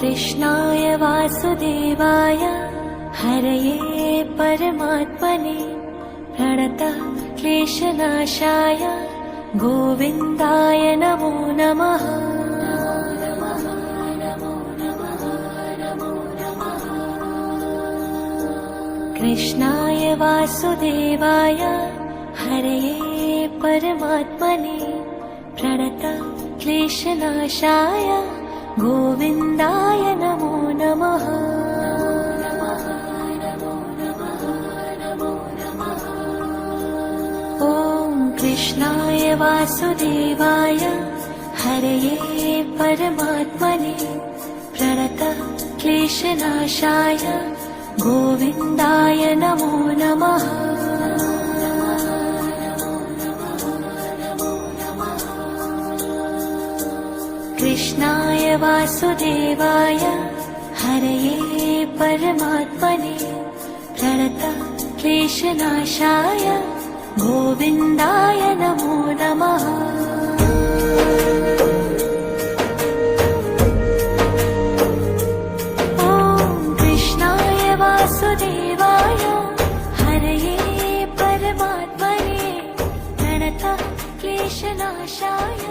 कृष्णाय वासुदेवाय हरये परमात्मने प्रणतः क्लेशनाशाय गोविन्दाय नमो नमः। कृष्णाय वासुदेवाय हरये परमात्मने प्रणतः क्लेशनाशाय गोविन्दाय नमो नमः। ॐ कृष्णाय वासुदेवाय हरये परमात्मने प्रणतः क्लेशनाशाय गोविन्दाय नमो नमः। कृष्णाय वासुदेवाय हरये परमात्मने प्रणतः क्लेशनाशाय गोविन्दाय नमो नमः। ॐ कृष्णाय वासुदेवाय हरये परमात्मने प्रणतः क्लेशनाशाय